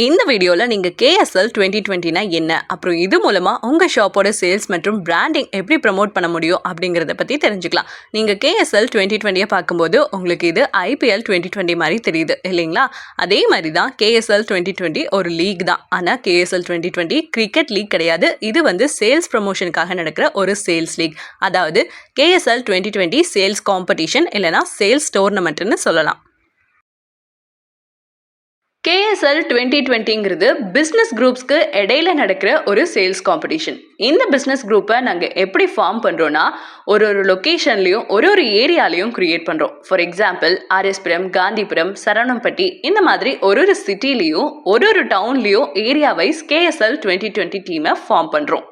இந்த வீடியோவில் நீங்கள் KSL 2020னா என்ன, அப்புறம் இது மூலமாக உங்கள் ஷாப்போட சேல்ஸ் மற்றும் பிராண்டிங் எப்படி ப்ரமோட் பண்ண முடியும் அப்படிங்கிறத பற்றி தெரிஞ்சுக்கலாம். நீங்கள் KSL 2020 பார்க்கும்போது உங்களுக்கு இது IPL 2020 மாதிரி தெரியுது இல்லைங்களா? அதே மாதிரி தான் KSL 2020 ஒரு லீக் தான். ஆனால் KSL 2020 கிரிக்கெட் லீக் கிடையாது. இது சேல்ஸ் ப்ரமோஷனுக்காக நடக்கிற ஒரு சேல்ஸ் லீக். அதாவது KSL 2020 சேல்ஸ் காம்படிஷன் இல்லைனா சேல்ஸ் டோர்னமெண்ட்னு சொல்லலாம். KSL 2020ங்கிறது பிஸ்னஸ் குரூப்ஸ்க்கு இடையில நடக்கிற ஒரு சேல்ஸ் காம்படிஷன். இந்த பிஸ்னஸ் குரூப்பை நாங்கள் எப்படி ஃபார்ம் பண்ணுறோன்னா, ஒரு லொக்கேஷன்லையும் ஒரு ஏரியாலையும் க்ரியேட் பண்ணுறோம். ஃபார் எக்ஸாம்பிள் RSபுரம், காந்திபுரம், சரவணம்பட்டி இந்த மாதிரி ஒரு சிட்டிலையும் ஒரு டவுன்லேயும் ஏரியா வைஸ் KSL 2020 டீமை ஃபார்ம் பண்ணுறோம்.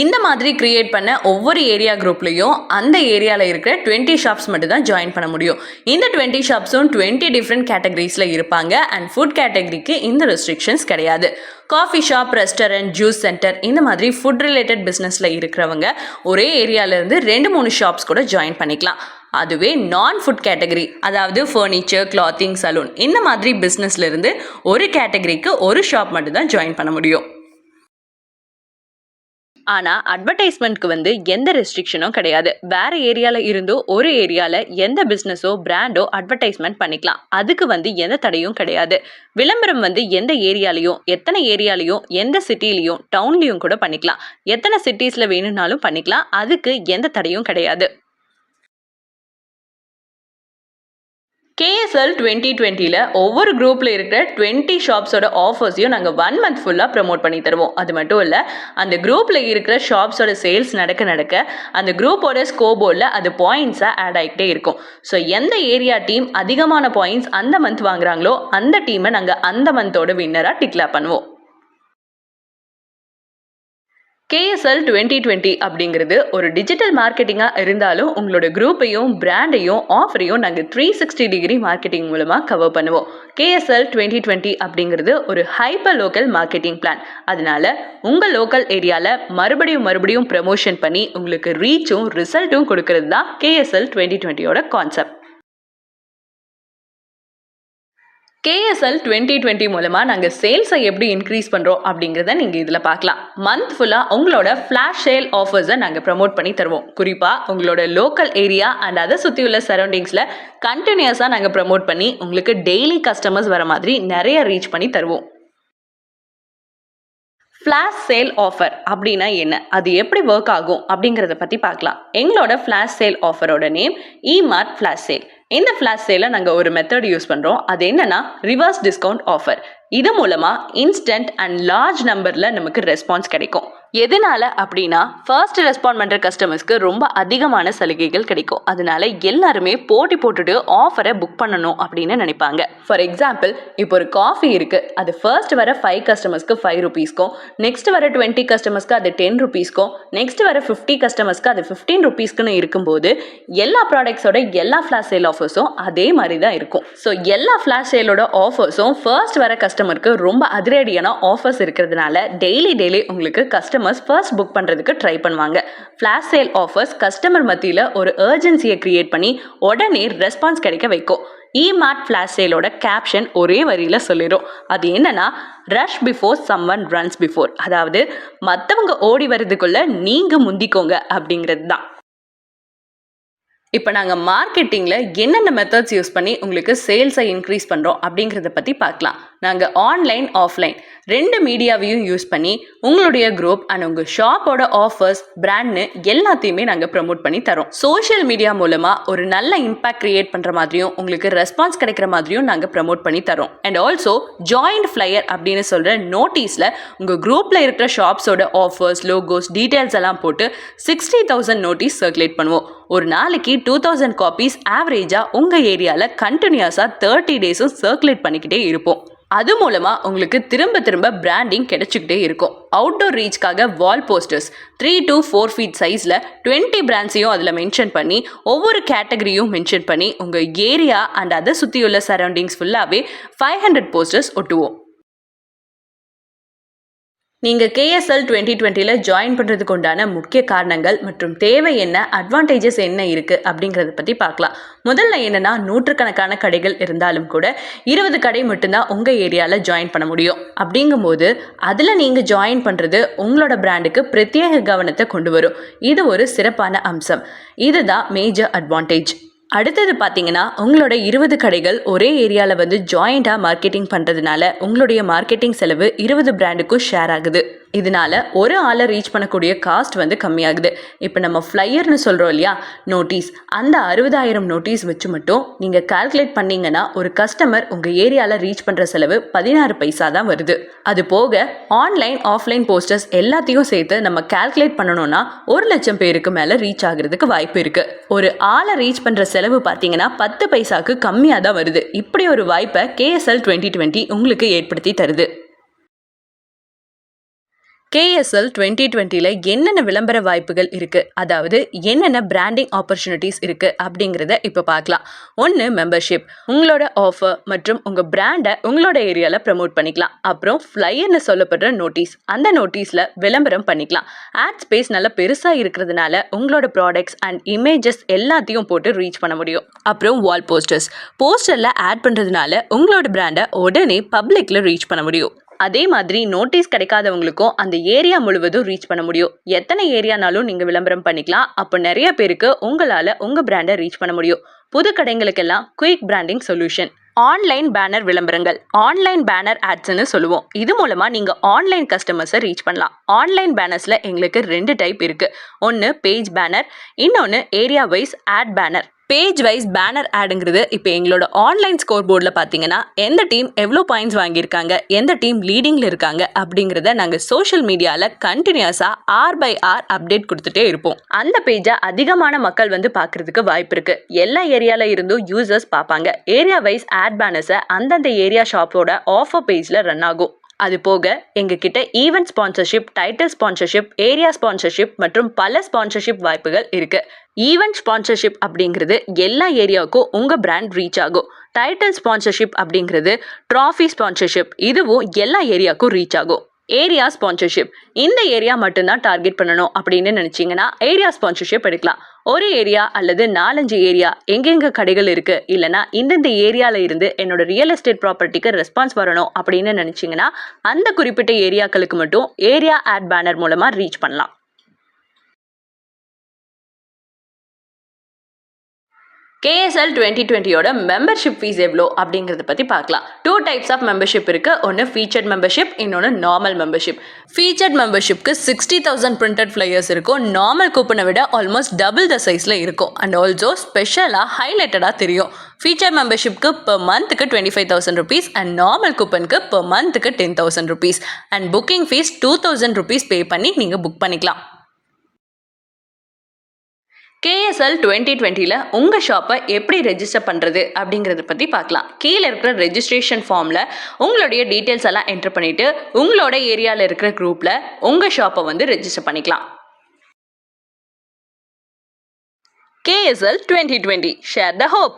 இந்த மாதிரி கிரியேட் பண்ண ஒவ்வொரு ஏரியா குரூப்லையும் அந்த ஏரியாவில் இருக்கிற 20 ஷாப்ஸ் மட்டும் தான் ஜாயின் பண்ண முடியும். இந்த 20 ஷாப்ஸும் 20 டிஃப்ரெண்ட் கேட்டகரிஸில் இருப்பாங்க. அண்ட் ஃபுட் கேட்டகரிக்கு இந்த ரெஸ்ட்ரிக்ஷன்ஸ் கிடையாது. Coffee shop, restaurant, juice centre இந்த மாதிரி ஃபுட் ரிலேட்டட் பிஸ்னஸில் இருக்கிறவங்க ஒரே ஏரியாவிலேருந்து 2-3 ஷாப்ஸ் கூட ஜாயின் பண்ணிக்கலாம். அதுவே நான் ஃபுட் கேட்டகரி, அதாவது ஃபர்னிச்சர், கிளாத்திங், சலூன் இந்த மாதிரி பிஸ்னஸ்லேருந்து ஒரு கேட்டகரிக்கு ஒரு ஷாப் மட்டும் தான் ஜாயின் பண்ண முடியும். ஆனால் அட்வர்டைஸ்மெண்ட்க்கு எந்த ரெஸ்ட்ரிக்ஷனும் கிடையாது. வேறு ஏரியாவில் இருந்தோ ஒரு ஏரியாவில் எந்த பிஸ்னஸோ பிராண்டோ அட்வர்டைஸ்மெண்ட் பண்ணிக்கலாம். அதுக்கு எந்த தடையும் கிடையாது. விளம்பரம் எந்த ஏரியாலையும், எத்தனை ஏரியாலையும், எந்த சிட்டிலையும், டவுன்லையும் கூட பண்ணிக்கலாம். எத்தனை சிட்டிஸில் வேணும்னாலும் பண்ணிக்கலாம். அதுக்கு எந்த தடையும் கிடையாது. KSL 2020ல ஒவ்வொரு குரூப்பில் இருக்கிற 20 ஷாப்ஸோட ஆஃபர்ஸையும் நாங்கள் 1 மந்த் ஃபுல்லாக ப்ரமோட் பண்ணி தருவோம். அது மட்டும் இல்லை, அந்த குரூப்பில் இருக்கிற ஷாப்ஸோட சேல்ஸ் நடக்க அந்த குரூப்போட ஸ்கோபோர்டில் அது பாயிண்ட்ஸாக ஆட் ஆகிட்டே இருக்கும். ஸோ எந்த ஏரியா டீம் அதிகமான பாயிண்ட்ஸ் அந்த மந்த் வாங்குறாங்களோ அந்த டீமை நாங்கள் அந்த மந்தோட வின்னராக டிக்ளேர் பண்ணுவோம். KSL 2020 அப்படிங்கிறது ஒரு டிஜிட்டல் மார்க்கெட்டிங்காக இருந்தாலும் உங்களோட குரூப்பையும் பிராண்டையும் ஆஃபரையும் நாங்கள் 360 டிகிரி மார்க்கெட்டிங் மூலமாக கவர் பண்ணுவோம். KSL 2020 அப்படிங்கிறது ஒரு ஹைப்பர் லோக்கல் மார்க்கெட்டிங் பிளான். அதனால உங்கள் லோக்கல் ஏரியாவில் மறுபடியும் ப்ரமோஷன் பண்ணி உங்களுக்கு ரீச்சும் ரிசல்ட்டும் கொடுக்கறது தான் KSL 2020யோட கான்செப்ட். KSL 2020 மூலமாக நாங்கள் சேல்ஸை எப்படி இன்க்ரீஸ் பண்ணுறோம் அப்படிங்கிறத நீங்கள் இதில் பார்க்கலாம். மந்த் ஃபுல்லாக உங்களோட ஃப்ளாஷ் சேல் ஆஃபர்ஸை நாங்கள் ப்ரமோட் பண்ணி தருவோம். குறிப்பாக உங்களோட லோக்கல் ஏரியா அண்ட் அதை சுற்றி உள்ள சரௌண்டிங்ஸில் கண்டினியூஸாக நாங்கள் ப்ரமோட் பண்ணி உங்களுக்கு டெய்லி கஸ்டமர்ஸ் வர மாதிரி நிறைய ரீச் பண்ணி தருவோம். ஃப்ளாஷ் சேல் ஆஃபர் அப்படின்னா என்ன, அது எப்படி ஒர்க் ஆகும் அப்படிங்கிறத பற்றி பார்க்கலாம். எங்களோட ஃப்ளாஷ் சேல் ஆஃபரோட நேம் E-Mart ஃப்ளாஷ் சேல். இந்த ஃப்ளாஷ் சேலை நாங்கள் ஒரு மெத்தட் யூஸ் பண்ணுறோம். அது என்னன்னா ரிவர்ஸ் டிஸ்கவுண்ட் ஆஃபர். இது மூலமாக இன்ஸ்டன்ட் அண்ட் லார்ஜ் நம்பரில் நமக்கு ரெஸ்பான்ஸ் கிடைக்கும். எதனால அப்படின்னா, ஃபர்ஸ்ட் ரெஸ்பாண்ட் பண்ணுற கஸ்டமர்ஸ்க்கு ரொம்ப அதிகமான சலுகைகள் கிடைக்கும். அதனால எல்லாருமே போட்டி போட்டுட்டு ஆஃபரை புக் பண்ணணும் அப்படின்னு நினைப்பாங்க. ஃபார் எக்ஸாம்பிள், இப்போ ஒரு காஃபி இருக்குது, அது ஃபர்ஸ்ட் வர 5 கஸ்டமர்ஸ்க்கு 5 ருபீஸ்க்கும், நெக்ஸ்ட் வர 20 கஸ்டமர்ஸ்க்கு அது 10 ருபீஸ்க்கும், நெக்ஸ்ட் வர 50 கஸ்டமர்ஸ்க்கு அது 15 ருபீஸ்க்குன்னு இருக்கும்போது எல்லா ப்ராடக்ட்ஸோட எல்லா ஃப்ளாஷ் சேல் ஆஃபர்ஸும் அதே மாதிரி தான் இருக்கும். ஸோ எல்லா ஃப்ளாஷ் சேலோட ஆஃபர்ஸும் ஃபர்ஸ்ட் வர கஸ்டமருக்கு ரொம்ப அதிரடியான ஆஃபர்ஸ் இருக்கிறதுனால டெய்லி உங்களுக்கு கஸ்டமர்ஸ் ஃபர்ஸ்ட் புக் பண்ணுறதுக்கு ட்ரை பண்ணுவாங்க. ஃப்ளாஷ் சேல் ஆஃபர்ஸ் கஸ்டமர் மத்தியில் ஒரு அர்ஜென்சியை கிரியேட் பண்ணி உடனே ரெஸ்பான்ஸ் கிடைக்க வைக்கும். E-Mart ஃப்ளாஷ் சேலோட கேப்ஷன் ஒரே வரியில் சொல்லிடும். அது என்னன்னா, rush before someone runs before. அதாவது மற்றவங்க ஓடி வர்றதுக்குள்ள நீங்கள் முந்திக்கோங்க அப்படிங்கிறது தான். இப்போ நாங்கள் மார்க்கெட்டிங்கில் என்னென்ன மெத்தட்ஸ் யூஸ் பண்ணி உங்களுக்கு சேல்ஸை இன்க்ரீஸ் பண்ணுறோம் அப்படிங்கிறத பற்றி பார்க்கலாம். நாங்கள் ஆன்லைன், ஆஃப்லைன் 2 மீடியாவையும் யூஸ் பண்ணி உங்களுடைய குரூப் அண்ட் உங்கள் ஷாப்போட ஆஃபர்ஸ், பிராண்ட்னு எல்லாத்தையுமே நாங்கள் ப்ரமோட் பண்ணி தரோம். சோஷியல் மீடியா மூலமாக ஒரு நல்ல இம்பாக்ட் கிரியேட் பண்ணுற மாதிரியும் உங்களுக்கு ரெஸ்பான்ஸ் கிடைக்கிற மாதிரியும் நாங்கள் ப்ரமோட் பண்ணி தரோம். அண்ட் ஆல்சோ ஜாயிண்ட் ஃப்ளையர் அப்படின்னு சொல்கிற நோட்டீஸில் உங்கள் குரூப்பில் இருக்கிற ஷாப்ஸோட ஆஃபர்ஸ், லோகோஸ், டீட்டெயில்ஸ் எல்லாம் போட்டு 60,000 நோட்டீஸ் சர்க்குலேட் பண்ணுவோம். ஒரு நாளைக்கு 2000 காப்பீஸ் ஆவரேஜாக உங்கள் ஏரியாவில் கண்டினியூஸாக 30 டேஸும் சர்க்குலேட் பண்ணிக்கிட்டே இருப்போம். அது மூலமாக உங்களுக்கு திரும்ப பிராண்டிங் கிடைச்சிக்கிட்டே இருக்கும். அவுட்டோர் ரீச்காக வால் போஸ்டர்ஸ் 3 to 4 ஃபீட் சைஸில் 20 பிராண்ட்ஸையும் அதில் மென்ஷன் பண்ணி ஒவ்வொரு கேட்டகரியும் மென்ஷன் பண்ணி உங்கள் ஏரியா அண்ட் அதை சுற்றியுள்ள சரௌண்டிங்ஸ் ஃபுல்லாகவே 500 போஸ்டர்ஸ் ஒட்டுவோம். நீங்கள் KSL 2020ல ஜாயின் பண்ணுறதுக்கு உண்டான முக்கிய காரணங்கள் மற்றும் தேவை என்ன, அட்வான்டேஜஸ் என்ன இருக்குது அப்படிங்கிறத பற்றி பார்க்கலாம். முதல்ல என்னென்னா, நூற்றுக்கணக்கான கடைகள் இருந்தாலும் கூட 20 கடை மட்டும்தான் உங்கள் ஏரியாவில் ஜாயின் பண்ண முடியும். அப்படிங்கும்போது அதில் நீங்கள் ஜாயின் பண்ணுறது உங்களோட பிராண்டுக்கு பிரத்யேக கவனத்தை கொண்டு வரும். இது ஒரு சிறப்பான அம்சம். இதுதான் மேஜர் அட்வான்டேஜ். அடுத்தது பார்த்தீங்கன்னா, உங்களோட 20 கடைகள் ஒரே ஏரியாவில் வந்து ஜாயிண்டாக மார்க்கெட்டிங் பண்ணுறதுனால உங்களுடைய மார்க்கெட்டிங் செலவு 20 பிராண்டுக்கும் ஷேர் ஆகுது. இதனால ஒரு ஆளை ரீச் பண்ணக்கூடிய காஸ்ட் வந்து கம்மியாகுது. இப்போ நம்ம ஃப்ளையர்னு சொல்கிறோம் இல்லையா, நோட்டீஸ், அந்த 60,000 நோட்டீஸ் வச்சு மட்டும் நீங்கள் கால்குலேட் பண்ணிங்கன்னா ஒரு கஸ்டமர் உங்கள் ஏரியாவில் ரீச் பண்ணுற செலவு 16 பைசா தான் வருது. அது போக ஆன்லைன் ஆஃப்லைன் போஸ்டர்ஸ் எல்லாத்தையும் சேர்த்து நம்ம கால்குலேட் பண்ணணும்னா 1,00,000 பேருக்கு மேலே ரீச் ஆகிறதுக்கு வாய்ப்பு இருக்குது. ஒரு ஆளை ரீச் பண்ணுற செலவு பார்த்தீங்கன்னா 10 பைசாவுக்கு கம்மியாக தான் வருது. இப்படி ஒரு வாய்ப்பை KSL 2020 உங்களுக்கு ஏற்படுத்தி தருது. KSL 2020ல என்னென்ன விளம்பர வாய்ப்புகள் இருக்குது, அதாவது என்னென்ன பிராண்டிங் ஆப்பர்ச்சுனிட்டிஸ் இருக்குது அப்படிங்கிறத இப்போ பார்க்கலாம். 1, மெம்பர்ஷிப். உங்களோட ஆஃபர் மற்றும் உங்கள் பிராண்டை உங்களோட ஏரியாவில் ப்ரமோட் பண்ணிக்கலாம். அப்புறம் ஃப்ளையர்னு சொல்லப்படுற நோட்டீஸ், அந்த நோட்டீஸில் விளம்பரம் பண்ணிக்கலாம். ஆட் ஸ்பேஸ் நல்லா பெருசாக இருக்கிறதுனால உங்களோட ப்ராடக்ட்ஸ் அண்ட் இமேஜஸ் எல்லாத்தையும் போட்டு ரீச் பண்ண முடியும். அப்புறம் வால் போஸ்டர்ஸ், போஸ்டரில் ஆட் பண்ணுறதுனால உங்களோட பிராண்டை உடனே பப்ளிக்கில் ரீச் பண்ண முடியும். அதே மாதிரி நோட்டீஸ் கிடைக்காதவங்களுக்கும் அந்த ஏரியா முழுவதும் ரீச் பண்ண முடியும். எத்தனை ஏரியானாலும் நீங்கள் விளம்பரம் பண்ணிக்கலாம். அப்போ நிறைய பேருக்கு உங்களால் உங்கள் பிராண்டை ரீச் பண்ண முடியும். புது கடைங்களுக்கெல்லாம் quick branding solution. Online banner விளம்பரங்கள், ஆன்லைன் பேனர் ஆட்ஸ்ன்னு சொல்லுவோம். இது மூலமாக நீங்கள் ஆன்லைன் கஸ்டமர்ஸை ரீச் பண்ணலாம். ஆன்லைன் பேனர்ஸில் எங்களுக்கு 2 டைப் இருக்குது. ஒன்று பேஜ் பேனர், இன்னொன்று area wise ad banner. Page wise banner ஆடுங்கிறது இப்போ எங்களோட ஆன்லைன் ஸ்கோர் போர்டில் பார்த்தீங்கன்னா எந்த டீம் எவ்வளோ பாயிண்ட்ஸ் வாங்கியிருக்காங்க, எந்த டீம் லீடிங்கில் இருக்காங்க அப்படிங்கிறத நாங்கள் சோஷியல் மீடியாவில் கண்டினியூஸாக hour அப்டேட் கொடுத்துட்டே இருப்போம். அந்த பேஜை அதிகமான மக்கள் வந்து பார்க்குறதுக்கு வாய்ப்பு இருக்குது. எல்லா ஏரியாவில் இருந்தும் யூசர்ஸ் பார்ப்பாங்க. ஏரியா வைஸ் ஆட் பேனர்ஸை அந்தந்த ஏரியா ஷாப்போட ஆஃபர் பேஜில் ரன் ஆகும். அது போக எங்ககிட்ட event sponsorship, title sponsorship, area sponsorship மற்றும் பல ஸ்பான்சர்ஷிப் வாய்ப்புகள் இருக்கு. ஈவெண்ட் ஸ்பான்சர்ஷிப் அப்படிங்கிறது எல்லா ஏரியாவுக்கும் உங்கள் பிராண்ட் ரீச் ஆகும். டைட்டில் ஸ்பான்சர்ஷிப் அப்படிங்கிறது ட்ராஃபி ஸ்பான்சர்ஷிப், இதுவும் எல்லா ஏரியாவுக்கும் ரீச் ஆகும். ஏரியா ஸ்பான்சர்ஷிப், இந்த ஏரியா மட்டும்தான் டார்கெட் பண்ணணும் அப்படின்னு நினச்சிங்கன்னா ஏரியா ஸ்பான்சர்ஷிப் எடுக்கலாம். ஒரு ஏரியா அல்லது 4-5 ஏரியா எங்கெங்க கடைகள் இருக்குது, இல்லைனா இந்தந்த ஏரியாவில் இருந்து என்னோட ரியல் எஸ்டேட் ப்ராப்பர்ட்டிக்கு ரெஸ்பான்ஸ் வரணும் அப்படின்னு நினச்சிங்கன்னா அந்த குறிப்பிட்ட ஏரியாக்களுக்கு மட்டும் ஏரியா ஆட் பேனர் மூலமாக ரீச் பண்ணலாம். KSL 2020யோட மெம்பர்ஷிப் ஃபீஸ் எவ்வளோ அப்படிங்கிறத பற்றி பார்க்கலாம். 2 டைப்ஸ் ஆஃப் மெம்பர்ஷிப் இருக்குது. ஒன்று ஃபீச்சர்ட் மெம்பர்ஷிப், இன்னொன்று நார்மல் மெம்பர்ஷிப். ஃபீச்சர்ட் மெம்பர்ஷிப்க்கு 60,000 பிரிண்டட் ஃப்ளையர்ஸ் இருக்கும். நார்மல் கூப்பனை விட ஆல்மோஸ்ட் டபுள் த சைஸில் இருக்கும். அண்ட் ஆல்சோ ஸ்பெஷலாக ஹைலைட்டடாக தெரியும். ஃபீச்சர் மெம்பர்ஷிப்க்கு per மந்த்துக்கு 25,000 rupees அண்ட் நார்மல் கூப்பனுக்கு per மந்த்துக்கு 10,000 rupees and booking fees 2,000 rupees பே பண்ணி நீங்கள் புக் பண்ணிக்கலாம். KSL 2020ல உங்கள் ஷாப்பை எப்படி ரெஜிஸ்டர் பண்ணுறது அப்படிங்கிறத பற்றி பார்க்கலாம். கீழே இருக்கிற ரெஜிஸ்ட்ரேஷன் ஃபார்மில் உங்களுடைய டீட்டெயில்ஸ் எல்லாம் என்ட்ரு பண்ணிவிட்டு உங்களோட ஏரியாவில் இருக்கிற குரூப்பில் உங்கள் ஷாப்பை வந்து ரெஜிஸ்டர் பண்ணிக்கலாம். KSL 2020, share the hope.